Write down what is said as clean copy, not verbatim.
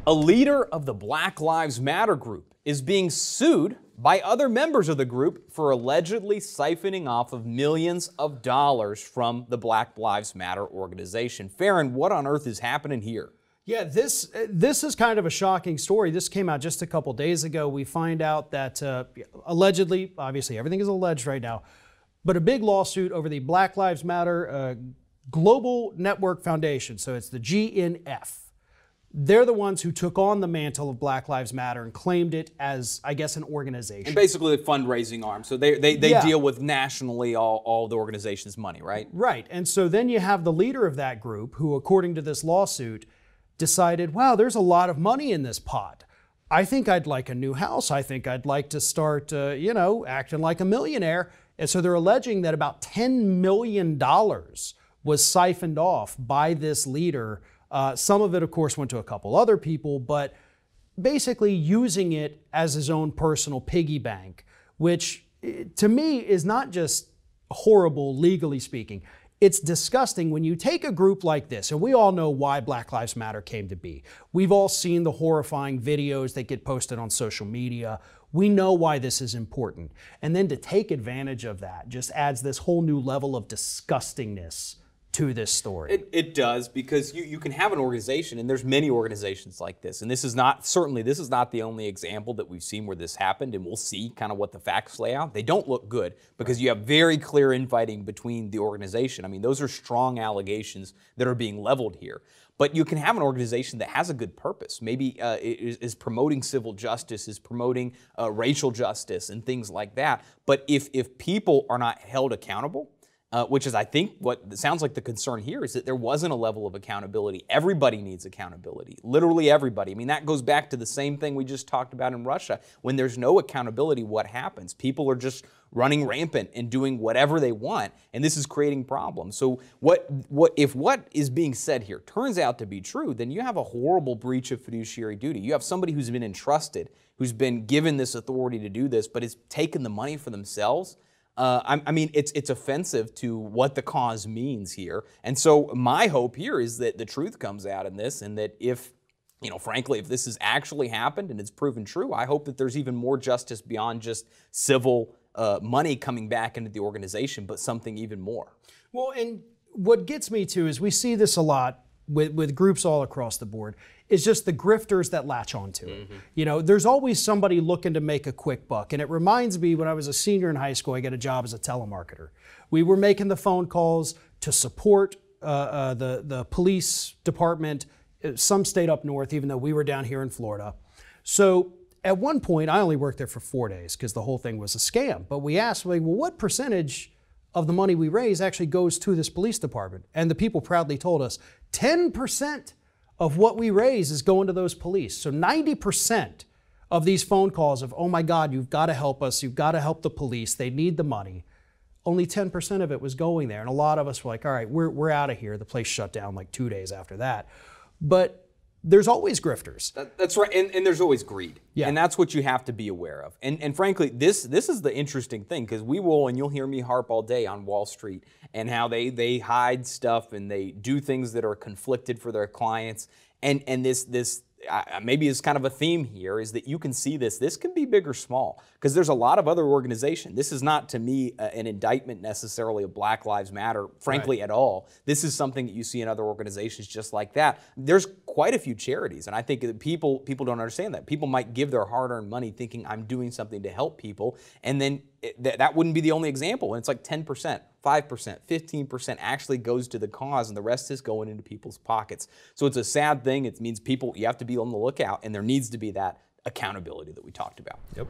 A leader of the Black Lives Matter group is being sued by other members of the group for allegedly siphoning off of millions of dollars from the Black Lives Matter organization. Farron, what on earth is happening here? Yeah, this is kind of a shocking story. This came out just a couple days ago. We find out that allegedly, obviously everything is alleged right now, but a big lawsuit over the Black Lives Matter Global Network Foundation. So it's the GNF. They're the ones who took on the mantle of Black Lives Matter and claimed it as, I guess, an organization. And basically a fundraising arm. So they deal with nationally all the organization's money, right? Right. And so then you have the leader of that group who, according to this lawsuit, decided, wow, there's a lot of money in this pot. I think I'd like a new house. I think I'd like to start, acting like a millionaire. And so they're alleging that about $10 million was siphoned off by this leader. Some of it, of course, went to a couple other people, but basically using it as his own personal piggy bank, which to me is not just horrible legally speaking. It's disgusting when you take a group like this, and we all know why Black Lives Matter came to be. We've all seen the horrifying videos that get posted on social media. We know why this is important. And then to take advantage of that just adds this whole new level of disgustingness to this story. It does, because you can have an organization, and there's many organizations like this, and this is not the only example that we've seen where this happened, and we'll see kind of what the facts lay out. They don't look good because you have very clear infighting between the organization. I mean, those are strong allegations that are being leveled here. But you can have an organization that has a good purpose, maybe is promoting civil justice, is promoting racial justice and things like that. But if people are not held accountable, which is, I think, what sounds like the concern here is that there wasn't a level of accountability. Everybody needs accountability, literally everybody. I mean, that goes back to the same thing we just talked about in Russia. When there's no accountability, what happens? People are just running rampant and doing whatever they want, and this is creating problems. So if what is being said here turns out to be true, then you have a horrible breach of fiduciary duty. You have somebody who's been entrusted, who's been given this authority to do this, but has taken the money for themselves. I mean, it's offensive to what the cause means here. And so my hope here is that the truth comes out in this, and that frankly, if this has actually happened and it's proven true, I hope that there's even more justice beyond just civil money coming back into the organization, but something even more. Well, and what gets me too is we see this a lot with groups all across the board, is just the grifters that latch onto it. You know, there's always somebody looking to make a quick buck. And it reminds me, when I was a senior in high school, I got a job as a telemarketer. We were making the phone calls to support the police department, some state up north, even though we were down here in Florida. So at one point, I only worked there for 4 days because the whole thing was a scam. But we asked, well, what percentage of the money we raise actually goes to this police department? And the people proudly told us 10% of what we raise is going to those police. So 90% of these phone calls of, oh my God, you've got to help us, you've got to help the police, they need the money. Only 10% of it was going there. And a lot of us were like, all right, we're out of here. The place shut down like 2 days after that. But there's always grifters. That's right, and there's always greed. Yeah. And that's what you have to be aware of. And frankly, this is the interesting thing, because and you'll hear me harp all day on Wall Street and how they hide stuff and they do things that are conflicted for their clients. And this maybe is kind of a theme here, is that you can see this can be big or small, because there's a lot of other organizations. This is not, to me, an indictment necessarily of Black Lives Matter, frankly, at all. This is something that you see in other organizations just like that. There's quite a few charities, and I think that people don't understand that. People might give their hard-earned money thinking, I'm doing something to help people, and then that wouldn't be the only example. And it's like 10%, 5%, 15% actually goes to the cause, and the rest is going into people's pockets. So it's a sad thing. It means you have to be on the lookout, and there needs to be that accountability that we talked about. Yep.